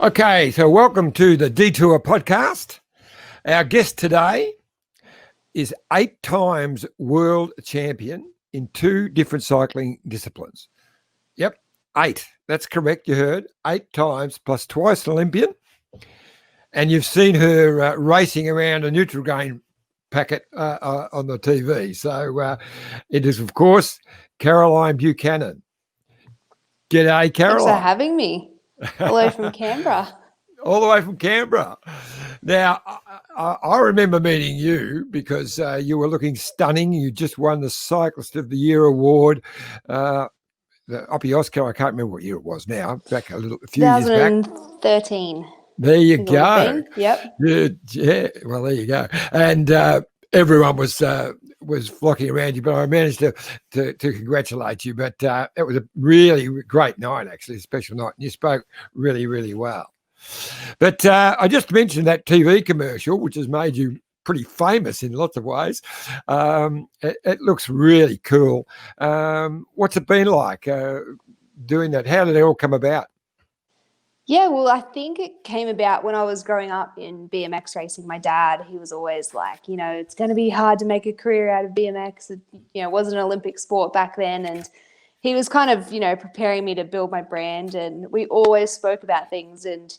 Okay, so welcome to the Detour podcast. Our guest today is 8 times world champion in 2 different cycling disciplines. Yep, 8. That's correct. You heard 8 times plus twice an Olympian. And you've seen her racing around a Nutrigrain packet on the TV. So it is, of course, Caroline Buchanan. G'day, Caroline. Thanks for having me. Hello from Canberra. All the way from Canberra. Now, I remember meeting you because you were looking stunning. You just won the Cyclist of the Year award. The Oppie Oscar, I can't remember what year it was now, back a few years back. 2013. There you go. Yep. Yeah, well, there you go. And everyone was flocking around you, but I managed to congratulate you. But it was a really great night, actually, a special night. And you spoke really, really well. But I just mentioned that TV commercial, which has made you pretty famous in lots of ways. It looks really cool. What's it been like doing that? How did it all come about? Yeah, well, I think it came about when I was growing up in BMX racing. My dad, he was always like, it's going to be hard to make a career out of BMX. It wasn't an Olympic sport back then. And he was kind of, preparing me to build my brand. And we always spoke about things. And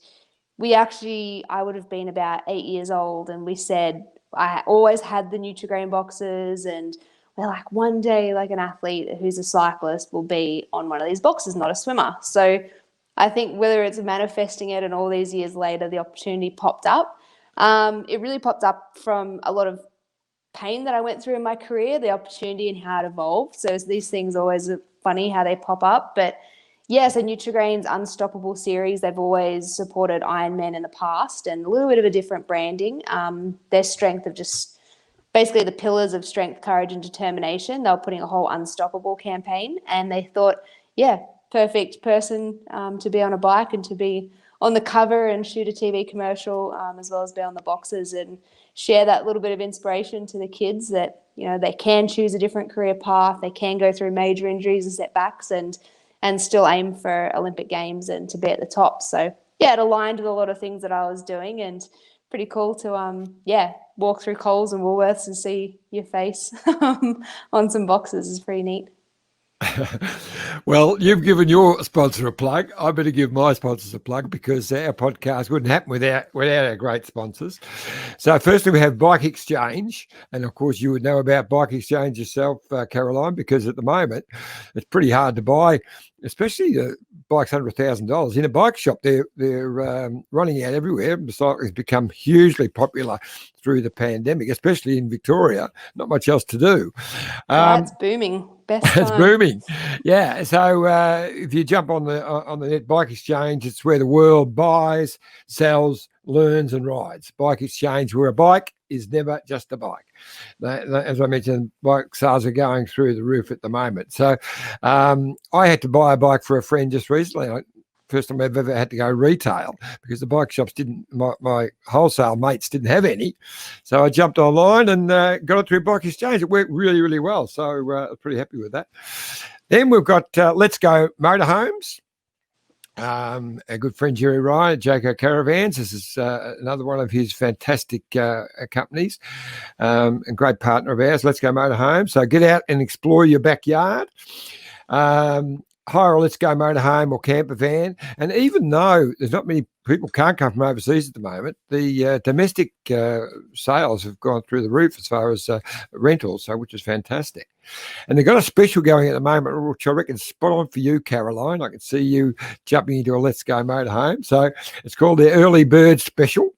I would have been about 8 years old. And we said, I always had the Nutrigrain boxes. And we're like, one day, like an athlete who's a cyclist will be on one of these boxes, not a swimmer. So I think whether it's manifesting it and all these years later, the opportunity popped up. It really popped up from a lot of pain that I went through in my career, the opportunity and how it evolved. So these things always are funny how they pop up. But yeah, so Nutrigrain's Unstoppable series, they've always supported Ironman in the past and a little bit of a different branding. Their strength of just basically the pillars of strength, courage and determination. They were putting a whole Unstoppable campaign and they thought, perfect person to be on a bike and to be on the cover and shoot a TV commercial as well as be on the boxes and share that little bit of inspiration to the kids that, they can choose a different career path. They can go through major injuries and setbacks and still aim for Olympic Games and to be at the top. So, it aligned with a lot of things that I was doing and pretty cool to, walk through Coles and Woolworths and see your face on some boxes is pretty neat. Well, you've given your sponsor a plug. I better give my sponsors a plug because our podcast wouldn't happen without our great sponsors. So firstly, we have Bike Exchange. And of course, you would know about Bike Exchange yourself, Caroline, because at the moment, it's pretty hard to buy, especially the bikes under $1,000. In a bike shop, they're running out everywhere. Cycling has become hugely popular through the pandemic, especially in Victoria. Not much else to do. It's booming. It's booming. Yeah. So if you jump on the net Bike Exchange, it's where the world buys, sells, learns and rides. Bike Exchange, where a bike is never just a bike. As I mentioned, bike sales are going through the roof at the moment. So I had to buy a bike for a friend just recently. First time I've ever had to go retail because the bike shops my wholesale mates didn't have any. So I jumped online and got it through Bike Exchange. It worked really, really well. So I'm pretty happy with that. Then we've got Let's Go Motorhomes. A good friend, Jerry Ryan at Jayco Caravans. This is another one of his fantastic companies and great partner of ours, Let's Go Motorhomes. So get out and explore your backyard. Hire a Let's Go motorhome or camper van. And even though there's not many people can't come from overseas at the moment, the domestic sales have gone through the roof as far as rentals, which is fantastic. And they've got a special going at the moment, which I reckon is spot on for you, Caroline. I can see you jumping into a Let's Go motorhome. So it's called their Early Bird Special.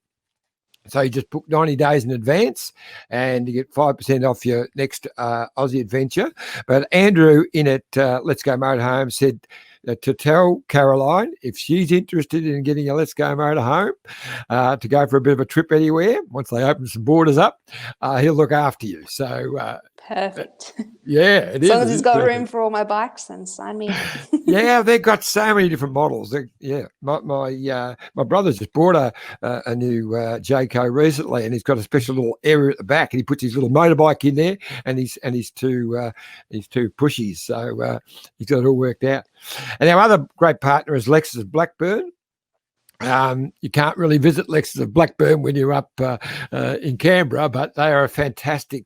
So you just book 90 days in advance and you get 5% off your next Aussie adventure. But Andrew in at Let's Go Motorhome said to tell Caroline if she's interested in getting a Let's Go Motorhome to go for a bit of a trip anywhere, once they open some borders up, he'll look after you. So perfect. Yeah, it is. As long as he's got room for all my bikes, then sign me up. Yeah, they've got so many different models. My brother just bought a new Jayco recently, and he's got a special little area at the back, and he puts his little motorbike in there, and his two pushies. So he's got it all worked out. And our other great partner is Lexus Blackburn. You can't really visit Lexus of Blackburn when you're up in Canberra, but they are a fantastic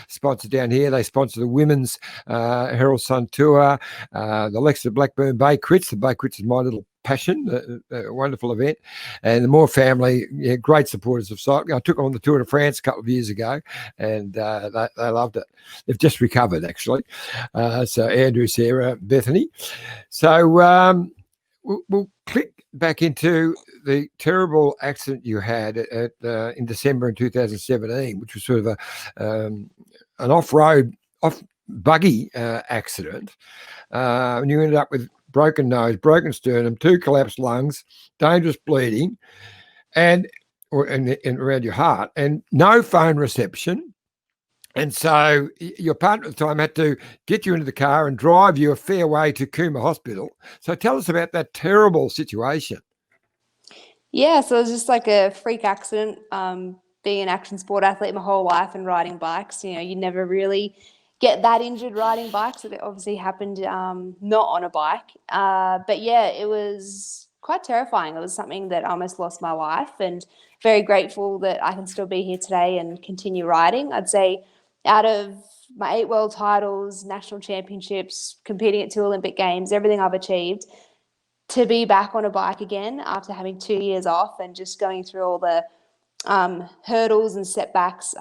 sponsor down here. They sponsor the women's Herald Sun Tour, the Lexus of Blackburn Bay Crits. The Bay Crits is my little passion, a wonderful event. And the Moore family, great supporters of cycling. I took on the Tour de France a couple of years ago, and they loved it. They've just recovered, actually. So Andrew, Sarah, Bethany. So we'll click back into the terrible accident you had in December in 2017, which was sort of an off-road, buggy accident. And you ended up with broken nose, broken sternum, 2 collapsed lungs, dangerous bleeding, and around your heart, and no phone reception. And so your partner at the time had to get you into the car and drive you a fair way to Cooma Hospital. So tell us about that terrible situation. Yeah, so it was just like a freak accident. Being an action sport athlete my whole life and riding bikes, you never really get that injured riding bikes. It obviously happened not on a bike. But yeah, it was quite terrifying. It was something that I almost lost my life, and very grateful that I can still be here today and continue riding. I'd say out of my 8 world titles, national championships, competing at 2 Olympic Games, everything I've achieved, to be back on a bike again after having 2 years off and just going through all the hurdles and setbacks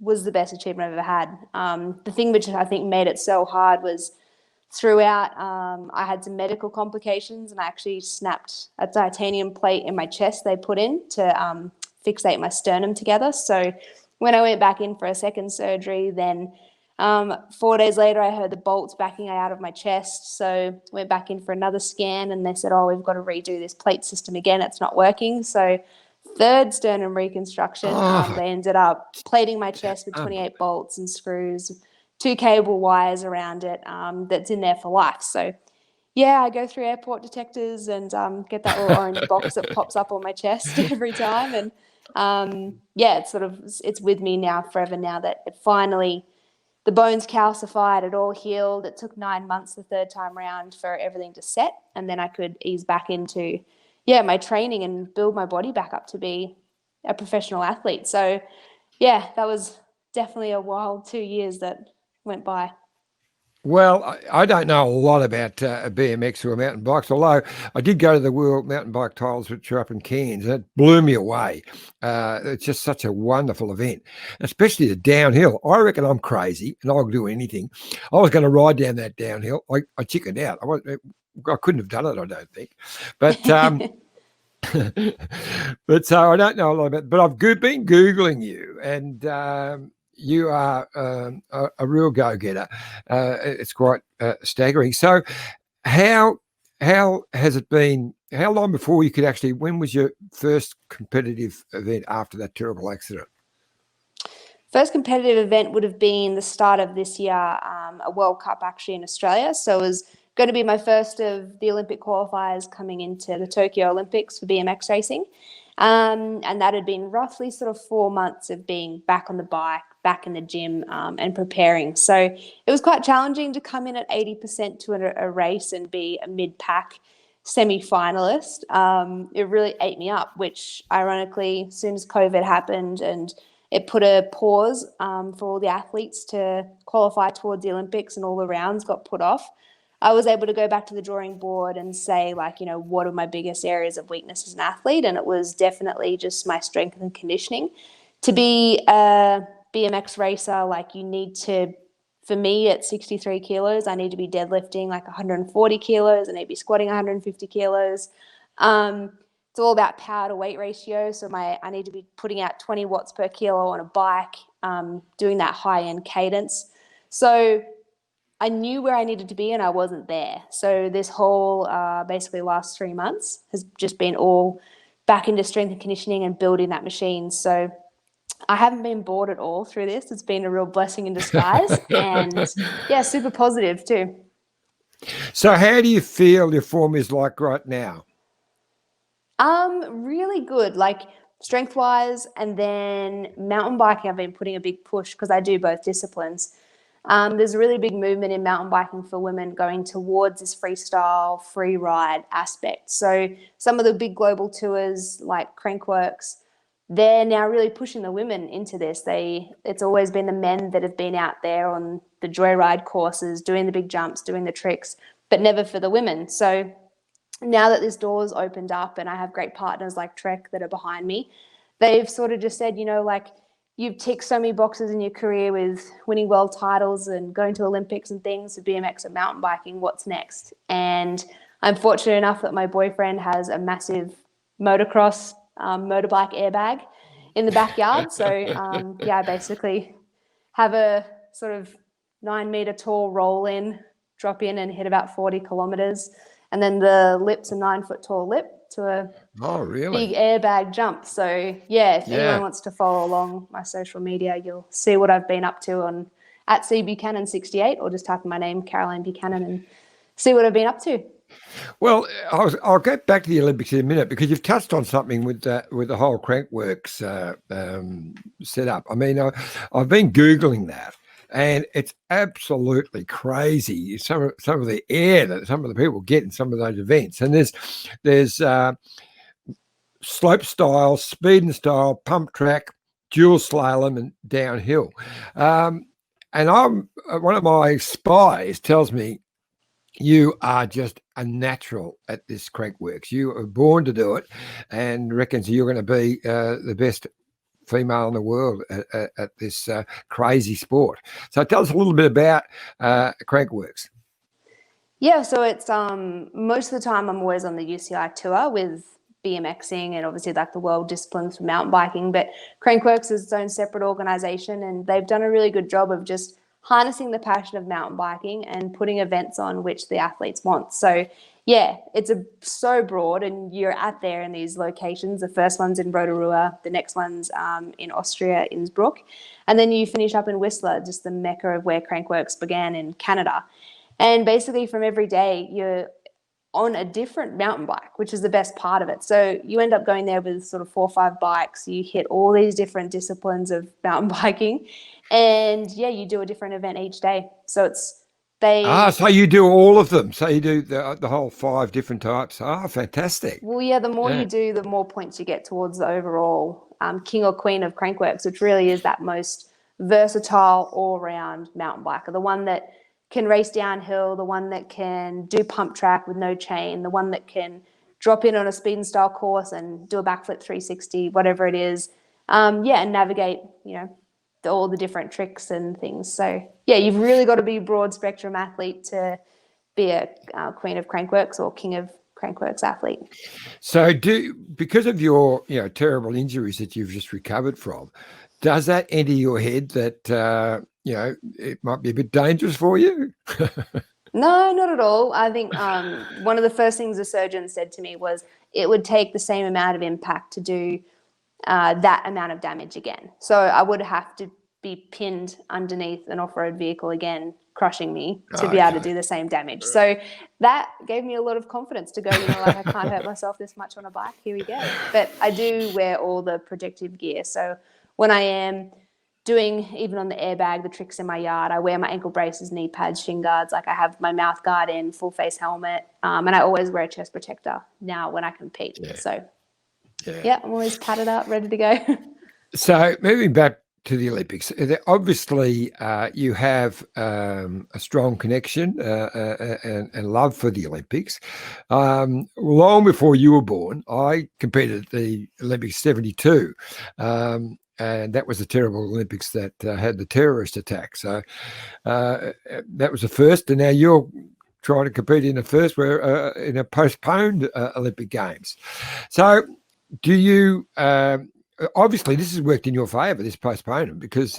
was the best achievement I've ever had. The thing which I think made it so hard was throughout I had some medical complications, and I actually snapped a titanium plate in my chest they put in to fixate my sternum together. So when I went back in for a second surgery, then 4 days later, I heard the bolts backing out of my chest. So went back in for another scan, and they said, "Oh, we've got to redo this plate system again. It's not working." So third sternum reconstruction, they ended up plating my chest with 28 bolts and screws, 2 cable wires around it that's in there for life. So yeah, I go through airport detectors and get that little orange box that pops up on my chest every time. And yeah, it's with me now forever, now that it finally, the bones calcified, it all healed. It took 9 months the third time around for everything to set, and then I could ease back into my training and build my body back up to be a professional athlete. So yeah, that was definitely a wild 2 years that went by. Well, I don't know a lot about BMX or mountain bikes, although I did go to the World Mountain Bike Trials, which are up in Cairns, and it blew me away. It's just such a wonderful event, especially the downhill. I reckon I'm crazy and I'll do anything. I was going to ride down that downhill. I chickened out. I couldn't have done it, I don't think. But but so I don't know a lot about it. But I've been Googling you, and you are a real go-getter. It's quite staggering. So how has it been? How long before you could actually, when was your first competitive event after that terrible accident? First competitive event would have been the start of this year, a World Cup actually in Australia. So it was going to be my first of the Olympic qualifiers coming into the Tokyo Olympics for BMX racing. And that had been roughly sort of 4 months of being back on the bike, back in the gym, and preparing. So it was quite challenging to come in at 80% to a race and be a mid-pack semi-finalist. It really ate me up, which ironically, as soon as COVID happened and it put a pause for all the athletes to qualify towards the Olympics and all the rounds got put off, I was able to go back to the drawing board and say, what are my biggest areas of weakness as an athlete? And it was definitely just my strength and conditioning. To be a BMX racer, you need to, for me at 63 kilos, I need to be deadlifting 140 kilos. I need to be squatting 150 kilos. It's all about power to weight ratio. So I need to be putting out 20 watts per kilo on a bike, doing that high end cadence. So I knew where I needed to be and I wasn't there. So this whole basically last 3 months has just been all back into strength and conditioning and building that machine. So I haven't been bored at all through this. It's been a real blessing in disguise, and yeah, super positive too. So how do you feel your form is like right now? Really good, strength wise, and then mountain biking I've been putting a big push because I do both disciplines. There's a really big movement in mountain biking for women going towards this freestyle, free ride aspect. So some of the big global tours like Crankworx, they're now really pushing the women into this. It's always been the men that have been out there on the joyride courses, doing the big jumps, doing the tricks, but never for the women. So now that this door's opened up and I have great partners like Trek that are behind me, they've sort of just said, like, you've ticked so many boxes in your career with winning world titles and going to Olympics and things for BMX and mountain biking. What's next? And I'm fortunate enough that my boyfriend has a massive motocross motorbike airbag in the backyard. So I basically have a sort of 9-meter tall roll in, drop in and hit about 40 kilometers. And then the lip's a 9-foot tall lip to a big airbag jump. So if anyone wants to follow along my social media, you'll see what I've been up to on at Buchanan 68, or just type in my name, Caroline Buchanan, and see what I've been up to. Well, I'll get back to the Olympics in a minute, because you've touched on something with the whole Crankworx setup. I mean, I've been Googling that, and it's absolutely crazy. Some of the air that some of the people get in some of those events, and there's slope style, speed and style, pump track, dual slalom, and downhill. And one of my spies tells me you are just a natural at this Crankworx. You are born to do it, and reckons you're going to be the best female in the world at this crazy sport. So tell us a little bit about Crankworx. Yeah, so it's most of the time I'm always on the UCI tour with BMXing and obviously like the world disciplines for mountain biking, but Crankworx is its own separate organization, and they've done a really good job of just harnessing the passion of mountain biking and putting events on which the athletes want. So it's so broad, and you're out there in these locations. The first one's in Rotorua, the next one's in Austria, Innsbruck, and then you finish up in Whistler, just the mecca of where Crankworx began in Canada. And basically from every day, you're on a different mountain bike, which is the best part of it. So you end up going there with sort of 4 or 5 bikes. You hit all these different disciplines of mountain biking, and you do a different event each day. So so you do all of them. So you do the whole 5 different types. Fantastic. Well, the more you do, the more points you get towards the overall king or queen of Crankworx, which really is that most versatile all-round mountain biker, the one that can race downhill, the one that can do pump track with no chain, the one that can drop in on a speed and style course and do a backflip 360, whatever it is, and navigate, all the different tricks and things. So you've really got to be a broad spectrum athlete to be a queen of Crankworx or king of Crankworx athlete. So because of your terrible injuries that you've just recovered from, does that enter your head that it might be a bit dangerous for you? No, not at all. I think one of the first things the surgeon said to me was it would take the same amount of impact to do that amount of damage again. So I would have to be pinned underneath an off-road vehicle again, crushing me to be able to do the same damage. So that gave me a lot of confidence to go, I can't hurt myself this much on a bike. Here we go. But I do wear all the protective gear. So when I am doing, even on the airbag, the tricks in my yard, I wear my ankle braces, knee pads, shin guards. Like I have my mouth guard in, full face helmet, and I always wear a chest protector now when I compete. So I'm always padded up, ready to go. So moving back to the Olympics, obviously you have a strong connection and love for the Olympics. Long before you were born, I competed at the Olympics 72. And that was the terrible Olympics that had the terrorist attack. So that was the first, and now you're trying to compete in the first, where in a postponed Olympic Games. So do you? Obviously, this has worked in your favour, this postponement, because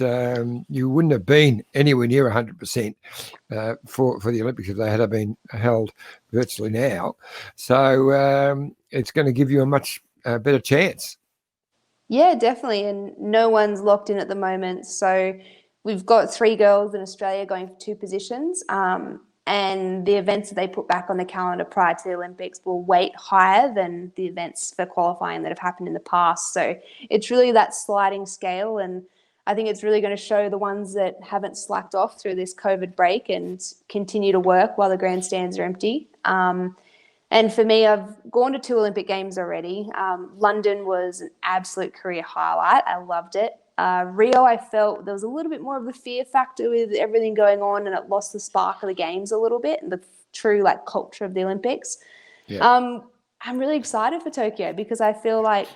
you wouldn't have been anywhere near 100% for the Olympics if they had been held virtually now. So it's going to give you a much better chance. Yeah, definitely. And no one's locked in at the moment. So we've got 3 girls in Australia going for 2 positions. And the events that they put back on the calendar prior to the Olympics will weight higher than the events for qualifying that have happened in the past. So it's really that sliding scale. And I think it's really going to show the ones that haven't slacked off through this COVID break and continue to work while the grandstands are empty. And for me, I've gone to 2 Olympic Games already. London was an absolute career highlight. I loved it. Rio, I felt there was a little bit more of a fear factor with everything going on, and it lost the spark of the games a little bit and the true like culture of the Olympics. Yeah. I'm really excited for Tokyo because I feel like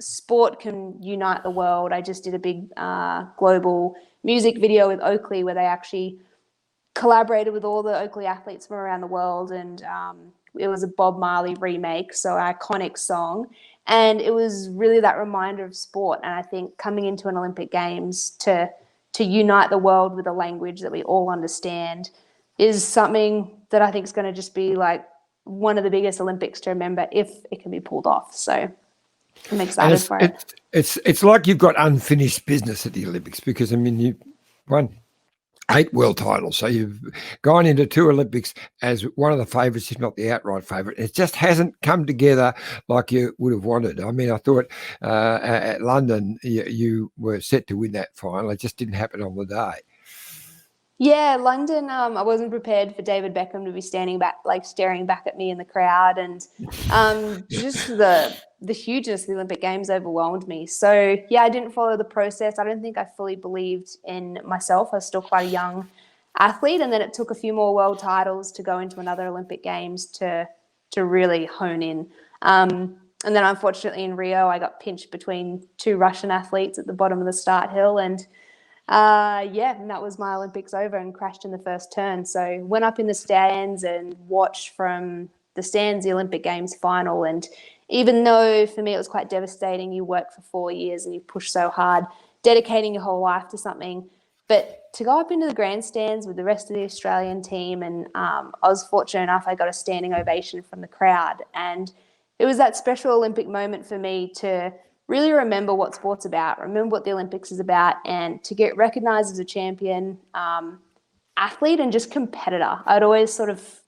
sport can unite the world. I just did a big global music video with Oakley where they actually collaborated with all the Oakley athletes from around the world, and it was a Bob Marley remake, so an iconic song. And it was really that reminder of sport. And I think coming into an Olympic Games to unite the world with a language that we all understand is something that I think is going to just be like one of the biggest Olympics to remember if it can be pulled off. So I'm excited for it. It's like you've got unfinished business at the Olympics because, I mean, you won 8 world titles. So you've gone into 2 Olympics as one of the favourites, if not the outright favourite. It just hasn't come together like you would have wanted. I mean, I thought at London you were set to win that final. It just didn't happen on the day. Yeah, London, I wasn't prepared for David Beckham to be standing back, like staring back at me in the crowd. And just the hugeness of the Olympic Games overwhelmed me. So, yeah, I didn't follow the process. I don't think I fully believed in myself. I was still quite a young athlete. And then it took a few more world titles to go into another Olympic Games to really hone in. And then, unfortunately, in Rio, I got pinched between 2 Russian athletes at the bottom of the start hill. And and that was my Olympics over and crashed in the first turn. So went up in the stands and watched from the stands the Olympic Games final. And even though for me it was quite devastating, you work for 4 years and you push so hard, dedicating your whole life to something. But to go up into the grandstands with the rest of the Australian team, and I was fortunate enough, I got a standing ovation from the crowd. And it was that special Olympic moment for me to really remember what sport's about, remember what the Olympics is about, and to get recognised as a champion athlete and just competitor. I'd always sort of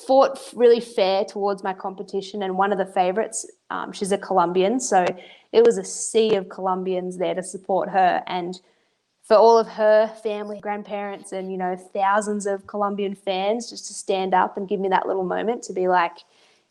fought really fair towards my competition, and one of the favourites, she's a Colombian, so it was a sea of Colombians there to support her. And for all of her family, grandparents, and, you know, thousands of Colombian fans just to stand up and give me that little moment to be like,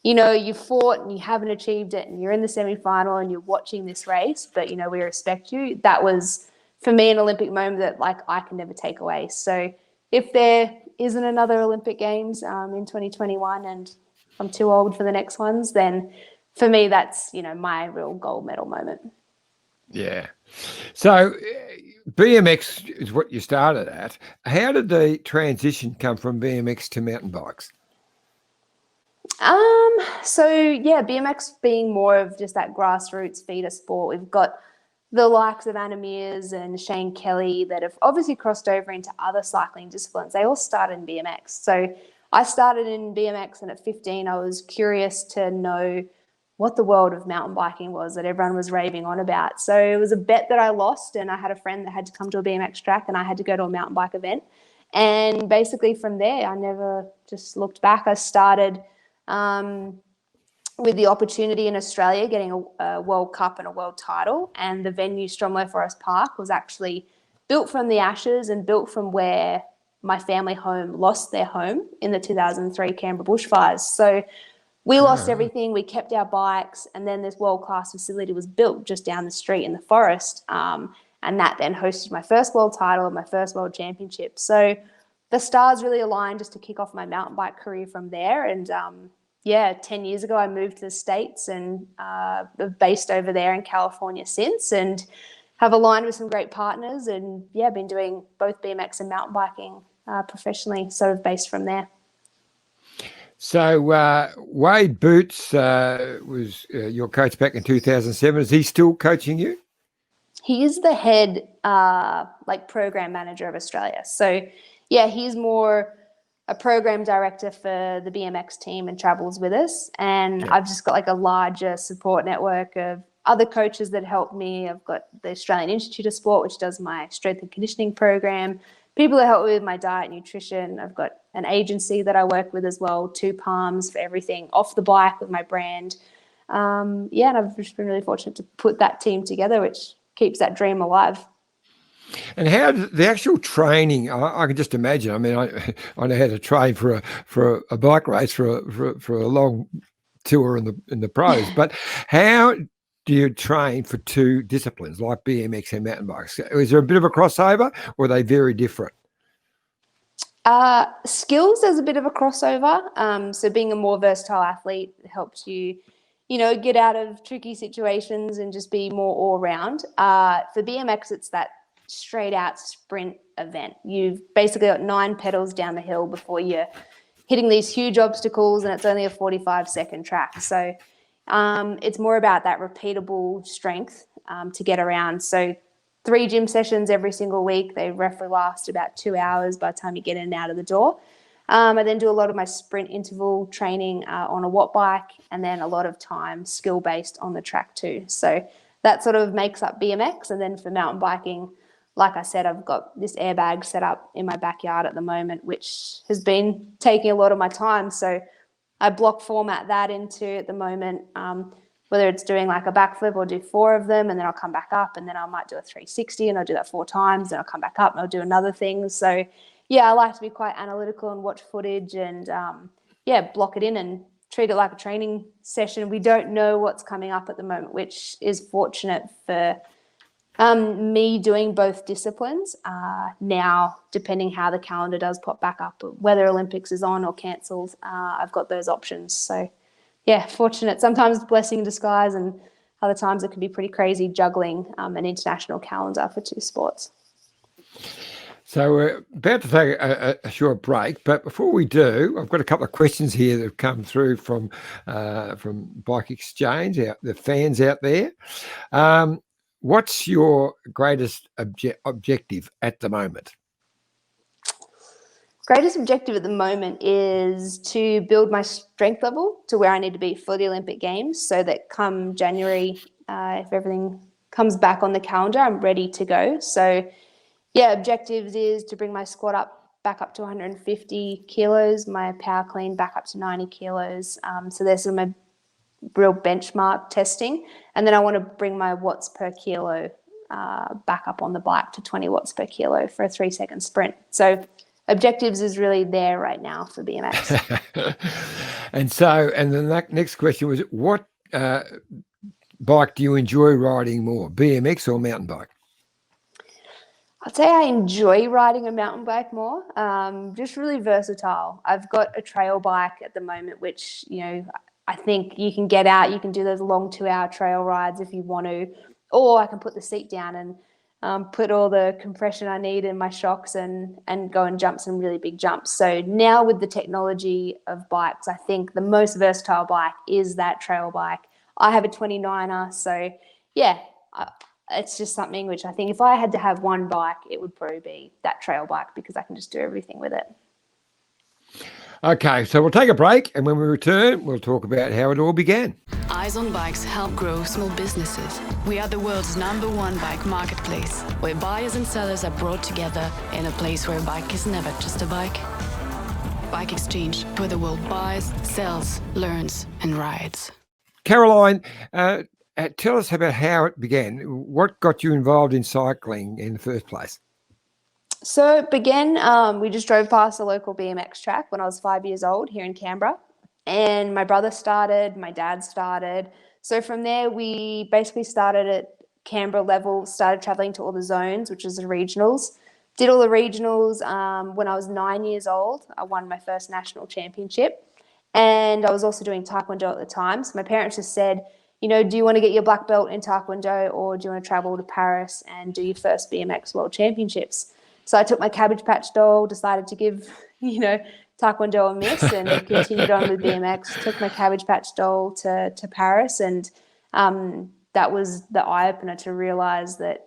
you know, you fought and you haven't achieved it and you're in the semi-final and you're watching this race, but, you know, we respect you. That was, for me, an Olympic moment that, like, I can never take away. So if there isn't another Olympic Games in 2021 and I'm too old for the next ones, then for me, that's, you know, my real gold medal moment. Yeah. So BMX is what you started at. How did the transition come from BMX to mountain bikes? So yeah, BMX being more of just that grassroots feeder sport. We've got the likes of Anna Mears and Shane Kelly that have obviously crossed over into other cycling disciplines. They all started in BMX. So I started in BMX, and at 15, I was curious to know what the world of mountain biking was that everyone was raving on about. So it was a bet that I lost, and I had a friend that had to come to a BMX track and I had to go to a mountain bike event. And basically from there, I never just looked back. I started with the opportunity in Australia, getting a World Cup and a world title. And the venue, Stromlo Forest Park, was actually built from the ashes and built from where my family home lost their home in the 2003 Canberra bushfires. So we lost everything. We kept our bikes. And then this world-class facility was built just down the street in the forest. And that then hosted my first world title and my first world championship. So the stars really aligned just to kick off my mountain bike career from there. And 10 years ago, I moved to the States and based over there in California since, and have aligned with some great partners, and been doing both BMX and mountain biking professionally, sort of based from there. So Wade Boots was your coach back in 2007. Is he still coaching you? He is the head program manager of Australia. So he's more a program director for the BMX team and travels with us. And I've just got like a larger support network of other coaches that help me. I've got the Australian Institute of Sport, which does my strength and conditioning program, people that help me with my diet and nutrition. I've got an agency that I work with as well, Two Palms, for everything off the bike with my brand. And I've just been really fortunate to put that team together, which keeps that dream alive. And how does the actual training? I can just imagine. I mean, I know how to train for a bike race for a long tour in the pros, but how do you train for two disciplines like BMX and mountain bikes? Is there a bit of a crossover, or are they very different? Skills, there's a bit of a crossover. So being a more versatile athlete helps you, get out of tricky situations and just be more all round. For BMX, it's that straight out sprint event. You've basically got 9 pedals down the hill before you're hitting these huge obstacles, and it's only a 45-second track. So it's more about that repeatable strength to get around. So 3 gym sessions every single week. They roughly last about 2 hours by the time you get in and out of the door. I then do a lot of my sprint interval training on a watt bike, and then a lot of time skill-based on the track too. So that sort of makes up BMX. And then for mountain biking, like I said, I've got this airbag set up in my backyard at the moment, which has been taking a lot of my time. So I block format that into at the moment, whether it's doing like a backflip or do 4 of them, and then I'll come back up, and then I might do a 360 and I'll do that 4 times, and I'll come back up and I'll do another thing. So yeah, I like to be quite analytical and watch footage and block it in and treat it like a training session. We don't know what's coming up at the moment, which is fortunate for me doing both disciplines. Now, depending how the calendar does pop back up, whether Olympics is on or cancelled, I've got those options. So yeah, fortunate. Sometimes blessing in disguise, and other times it can be pretty crazy juggling an international calendar for 2 sports. So we're about to take a short break, but before we do, I've got a couple of questions here that have come through from Bike Exchange, the fans out there. What's your greatest objective at the moment? Greatest objective at the moment is to build my strength level to where I need to be for the Olympic Games, so that come January, if everything comes back on the calendar, I'm ready to go. So yeah, objectives is to bring my squat back up to 150 kilos, my power clean back up to 90 kilos. So there's some real benchmark testing. And then I want to bring my watts per kilo back up on the bike to 20 watts per kilo for a 3-second sprint. So objectives is really there right now for BMX. And the next question was, what bike do you enjoy riding more, BMX or mountain bike? I'd say I enjoy riding a mountain bike more, just really versatile. I've got a trail bike at the moment, which, I think you can get out, you can do those long 2-hour trail rides if you want to, or I can put the seat down and put all the compression I need in my shocks and go and jump some really big jumps. So now with the technology of bikes, I think the most versatile bike is that trail bike. I have a 29er, so yeah, it's just something which I think if I had to have one bike, it would probably be that trail bike, because I can just do everything with it. Okay, so we'll take a break, and when we return, we'll talk about how it all began. Eyes on Bikes help grow small businesses. We are the world's #1 bike marketplace, where buyers and sellers are brought together in a place where a bike is never just a bike. Bike Exchange, where the world buys, sells, learns, and rides. Caroline, tell us about how it began. What got you involved in cycling in the first place? So it began, we just drove past a local BMX track when I was 5 years old here in Canberra. And my brother started, my dad started. So from there, we basically started at Canberra level, started traveling to all the zones, which is the regionals. Did all the regionals when I was 9 years old. I won my first national championship. And I was also doing Taekwondo at the time. So my parents just said, do you want to get your black belt in Taekwondo, or do you want to travel to Paris and do your first BMX World Championships? So I took my Cabbage Patch doll, decided to give, Taekwondo a miss, and continued on with BMX. Took my Cabbage Patch doll to Paris, and that was the eye-opener to realise that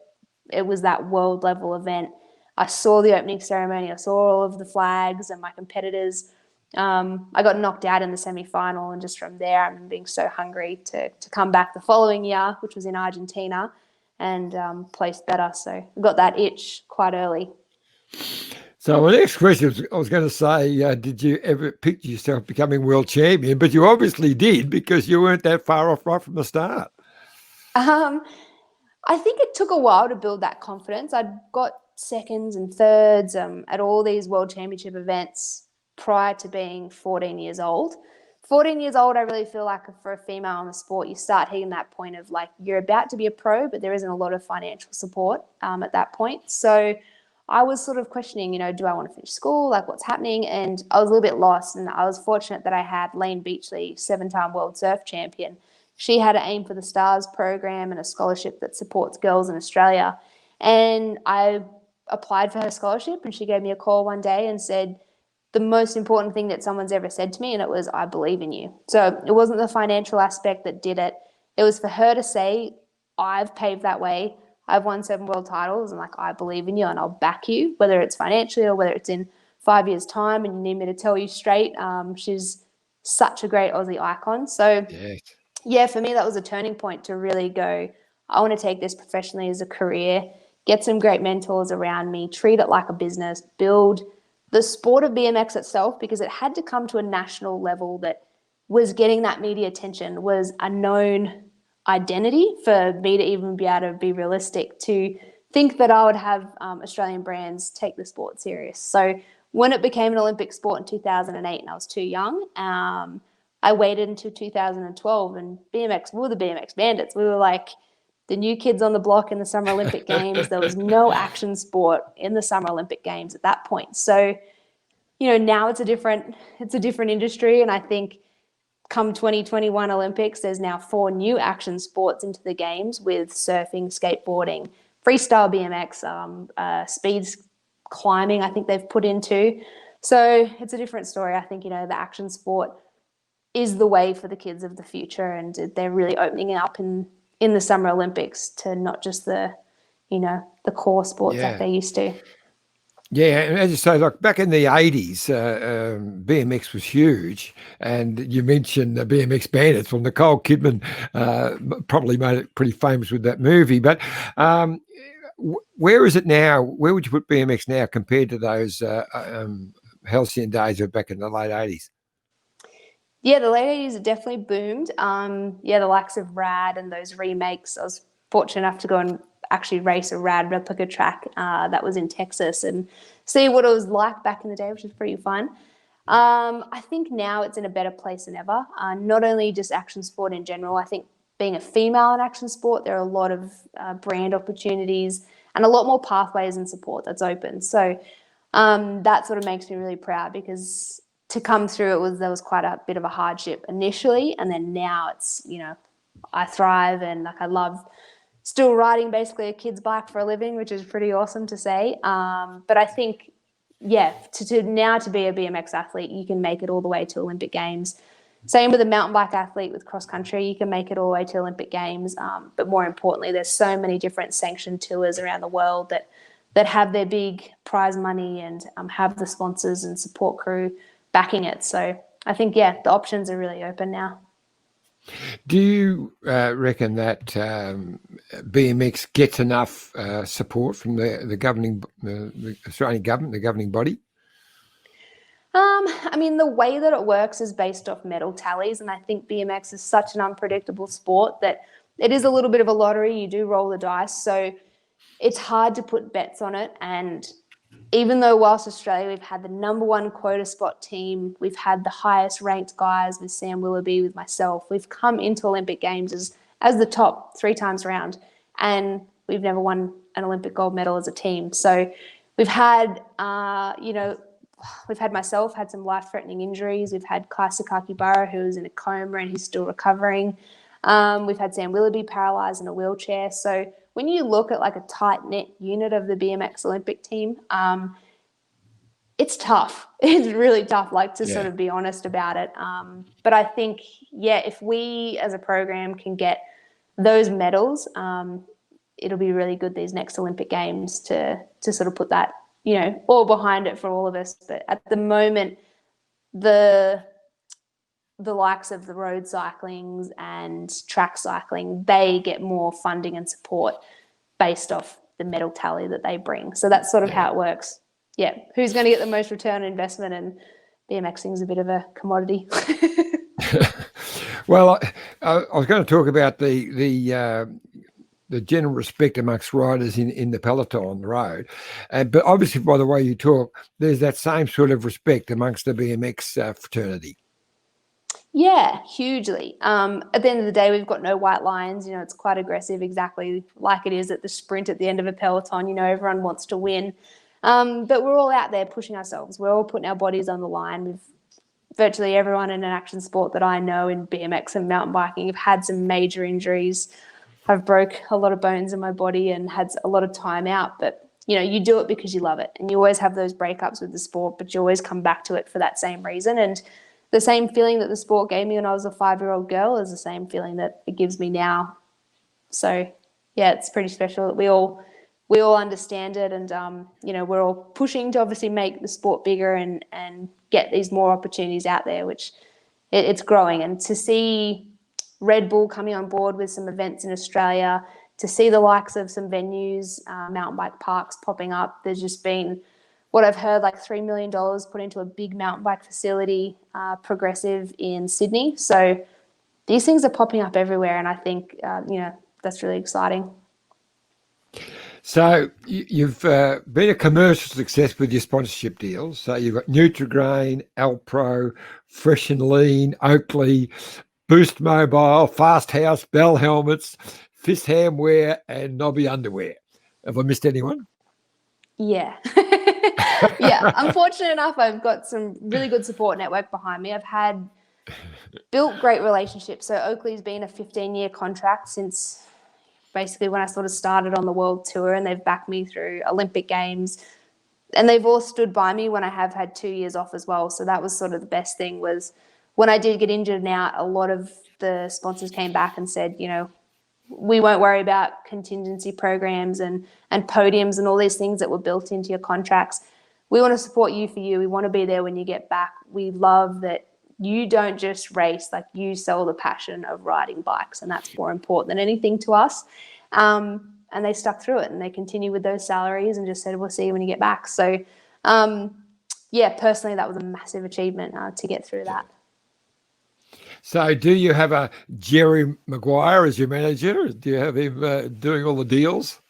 it was that world-level event. I saw the opening ceremony. I saw all of the flags and my competitors. I got knocked out in the semi-final, and just from there, I'm being so hungry to come back the following year, which was in Argentina, and place better. So I got that itch quite early. So my next question I was going to say, did you ever picture yourself becoming world champion? But you obviously did, because you weren't that far off right from the start. I think it took a while to build that confidence. I'd got seconds and thirds at all these World Championship events prior to being 14 years old. 14 years old, I really feel like for a female in the sport, you start hitting that point of like you're about to be a pro, but there isn't a lot of financial support at that point. So I was sort of questioning, do I want to finish school? Like what's happening? And I was a little bit lost. And I was fortunate that I had Lane Beachley, 7-time world surf champion. She had an Aim for the Stars program and a scholarship that supports girls in Australia. And I applied for her scholarship, and she gave me a call one day and said, the most important thing that someone's ever said to me, and it was, I believe in you. So it wasn't the financial aspect that did it. It was for her to say, I've paved that way. I've won 7 world titles, and like, I believe in you and I'll back you, whether it's financially or whether it's in 5 years' time and you need me to tell you straight. She's such a great Aussie icon. So yeah, for me, that was a turning point to really go, I want to take this professionally as a career, get some great mentors around me, treat it like a business, build the sport of BMX itself, because it had to come to a national level that was getting that media attention, was a known identity for me to even be able to be realistic, to think that I would have Australian brands take the sport serious. So when it became an Olympic sport in 2008 and I was too young, I waited until 2012, and we were the BMX bandits. We were like the new kids on the block in the Summer Olympic Games. There was no action sport in the Summer Olympic Games at that point. So, now it's a different industry. And I think come 2021 Olympics, there's now 4 new action sports into the games with surfing, skateboarding, freestyle BMX, speed climbing, I think they've put into. So it's a different story. I think, the action sport is the way for the kids of the future, and they're really opening it up in the Summer Olympics to not just the core sports like they used to. Yeah, and as you say, like back in the 80s, BMX was huge, and you mentioned the BMX Bandits. Well, Nicole Kidman probably made it pretty famous with that movie. But where is it now? Where would you put BMX now compared to those halcyon days of back in the late 80s? Yeah, the late 80s it definitely boomed. The likes of Rad and those remakes. I was fortunate enough to go and actually race a Rad replica track that was in Texas and see what it was like back in the day, which was pretty fun. I think now it's in a better place than ever. Not only just action sport in general. I think being a female in action sport, there are a lot of brand opportunities and a lot more pathways and support that's open. So that sort of makes me really proud, because to come through there was quite a bit of a hardship initially, and then now it's I thrive, and like I love still riding basically a kid's bike for a living, which is pretty awesome to say. But I think to now to be a BMX athlete, you can make it all the way to Olympic Games. Same with a mountain bike athlete with cross country, you can make it all the way to Olympic Games. But more importantly, there's so many different sanctioned tours around the world that have their big prize money and have the sponsors and support crew backing it. So I think, the options are really open now. Do you reckon that BMX gets enough support from the governing, the Australian government, the governing body? I mean, the way that it works is based off medal tallies, and I think BMX is such an unpredictable sport that it is a little bit of a lottery. You do roll the dice, so it's hard to put bets on it. And even though whilst Australia, we've had the #1 quota spot team, we've had the highest ranked guys with Sam Willoughby, with myself, we've come into Olympic Games as the top 3 times around, and we've never won an Olympic gold medal as a team. So we've had, we've had myself, had some life-threatening injuries. We've had Kai Sakaki-Bara, who's in a coma and he's still recovering. We've had Sam Willoughby paralysed in a wheelchair. So when you look at like a tight-knit unit of the BMX Olympic team, it's tough. It's really tough, sort of be honest about it. But I think, if we as a program can get those medals, it'll be really good these next Olympic Games to sort of put that, all behind it for all of us. But at the moment, the likes of the road cyclings and track cycling, they get more funding and support based off the medal tally that they bring. So that's sort of how it works. Yeah, who's going to get the most return on investment? And BMXing is a bit of a commodity. Well, I was going to talk about the the general respect amongst riders in the peloton on the road. But obviously, by the way you talk, there's that same sort of respect amongst the BMX fraternity. Yeah, hugely. At the end of the day, we've got no white lines. It's quite aggressive, exactly like it is at the sprint at the end of a peloton. Everyone wants to win. But we're all out there pushing ourselves. We're all putting our bodies on the line. We've virtually everyone in an action sport that I know in BMX and mountain biking have had some major injuries. I've broke a lot of bones in my body and had a lot of time out. But, you do it because you love it. And you always have those breakups with the sport, but you always come back to it for that same reason. And the same feeling that the sport gave me when I was a 5-year-old girl is the same feeling that it gives me now. So, yeah, it's pretty special that we all understand it, and we're all pushing to obviously make the sport bigger and get these more opportunities out there, which it's growing. And to see Red Bull coming on board with some events in Australia, to see the likes of some venues, mountain bike parks popping up, there's just been, what I've heard, like $3 million put into a big mountain bike facility, Progressive in Sydney. So these things are popping up everywhere, and I think that's really exciting. So you've been a commercial success with your sponsorship deals. So you've got Nutrigrain, Alpro, Fresh and Lean, Oakley, Boost Mobile, Fast House, Bell Helmets, Fist Hamwear, and Nobby Underwear. Have I missed anyone? Yeah. Yeah. Unfortunate enough, I've got some really good support network behind me. I've built great relationships. So Oakley's been a 15-year contract since basically when I sort of started on the world tour, and they've backed me through Olympic Games, and they've all stood by me when I have had 2 years off as well. So that was sort of the best thing, was when I did get injured and out, a lot of the sponsors came back and said, we won't worry about contingency programs and podiums and all these things that were built into your contracts. We want to support you for you. We want to be there when you get back. We love that you don't just race, like you sell the passion of riding bikes, and that's more important than anything to us. And they stuck through it, and they continue with those salaries and just said, we'll see you when you get back. So, personally, that was a massive achievement to get through that. So do you have a Jerry Maguire as your manager? Do you have him doing all the deals?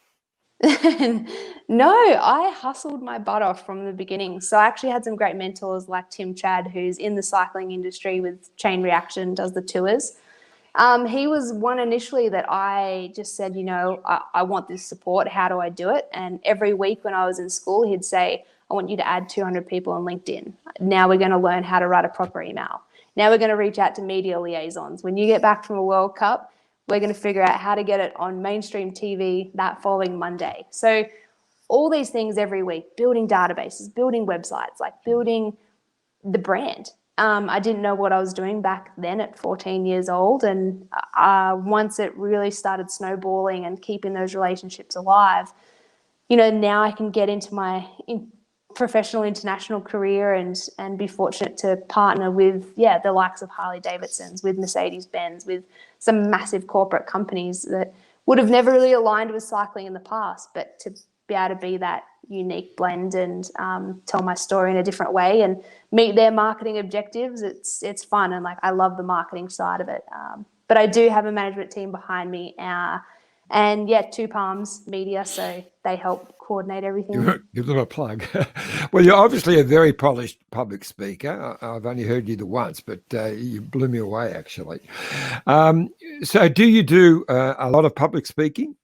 No, I hustled my butt off from the beginning. So I actually had some great mentors like Tim Chad, who's in the cycling industry with Chain Reaction, does the tours. He was one initially that I just said, I want this support. How do I do it? And every week when I was in school, he'd say, I want you to add 200 people on LinkedIn. Now we're going to learn how to write a proper email. Now we're going to reach out to media liaisons. When you get back from a World Cup, we're going to figure out how to get it on mainstream TV that following Monday. So all these things every week, building databases, building websites, like building the brand. I didn't know what I was doing back then at 14 years old. And once it really started snowballing and keeping those relationships alive, now I can get into my professional international career and be fortunate to partner with, the likes of Harley Davidson's, with Mercedes-Benz, with some massive corporate companies that would have never really aligned with cycling in the past, but to be able to be that unique blend and tell my story in a different way and meet their marketing objectives, it's fun. And I love the marketing side of it. But I do have a management team behind me and Two Palms Media, so they help coordinate everything. Give them a plug. Well, you're obviously a very polished public speaker. I've only heard you the once, but you blew me away, actually. So do you do a lot of public speaking?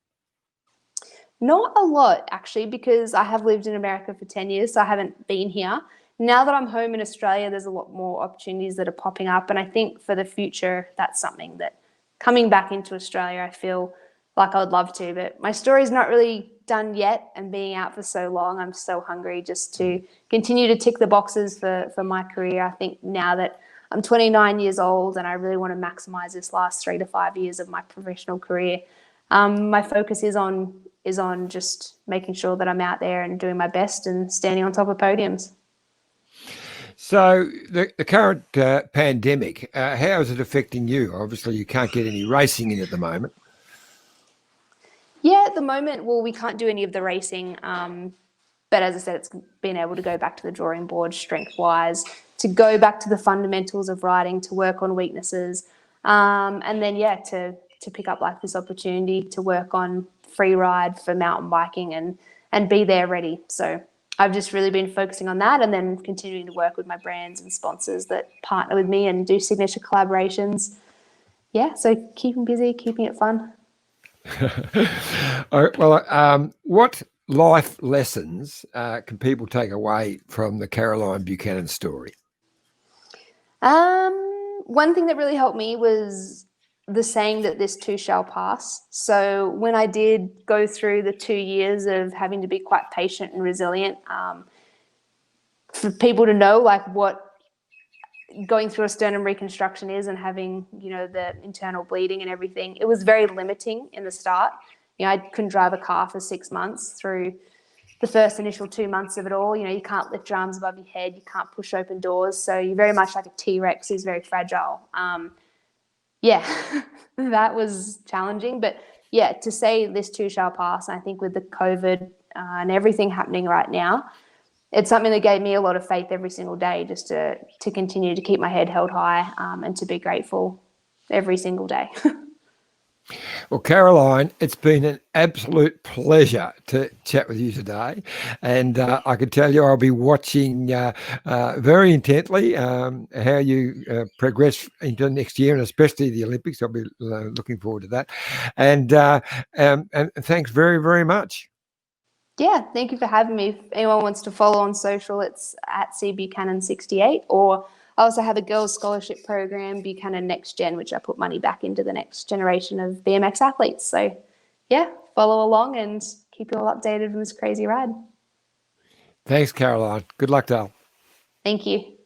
Not a lot, actually, because I have lived in America for 10 years, so I haven't been here. Now that I'm home in Australia, there's a lot more opportunities that are popping up, and I think for the future, that's something that coming back into Australia, I feel like I would love to, but my story's not really done yet, and being out for so long, I'm so hungry just to continue to tick the boxes for my career. I think now that I'm 29 years old and I really want to maximize this last 3 to 5 years of my professional career, my focus is on just making sure that I'm out there and doing my best and standing on top of podiums. So the current pandemic, how is it affecting you? Obviously, you can't get any racing in at the moment. Yeah, at the moment, we can't do any of the racing. But as I said, it's been able to go back to the drawing board strength-wise, to go back to the fundamentals of riding, to work on weaknesses, and then, to to pick up like this opportunity to work on free ride for mountain biking and be there ready. So I've just really been focusing on that, and then continuing to work with my brands and sponsors that partner with me and do signature collaborations. Yeah, so keeping busy, keeping it fun. All right, well, what life lessons can people take away from the Caroline Buchanan story? One thing that really helped me was the saying that this too shall pass. So when I did go through the 2 years of having to be quite patient and resilient, for people to know like what going through a sternum reconstruction is and having, you know, the internal bleeding and everything, it was very limiting in the start. You know, I couldn't drive a car for 6 months through the first initial 2 months of it all. You know, you can't lift your arms above your head, you can't push open doors. So you're very much like a T-Rex who's very fragile. Yeah, that was challenging. But yeah, to say this too shall pass, I think with the COVID and everything happening right now, it's something that gave me a lot of faith every single day, just to continue to keep my head held high and to be grateful every single day. Well, Caroline, it's been an absolute pleasure to chat with you today. And I can tell you I'll be watching very intently how you progress into next year, and especially the Olympics. I'll be looking forward to that. And thanks very, very much. Yeah, thank you for having me. If anyone wants to follow on social, it's at cbuchanan68, or I also have a girls' scholarship program, Buchanan Next Gen, which I put money back into the next generation of BMX athletes. So yeah, follow along and keep you all updated on this crazy ride. Thanks, Caroline. Good luck, Dale. Thank you.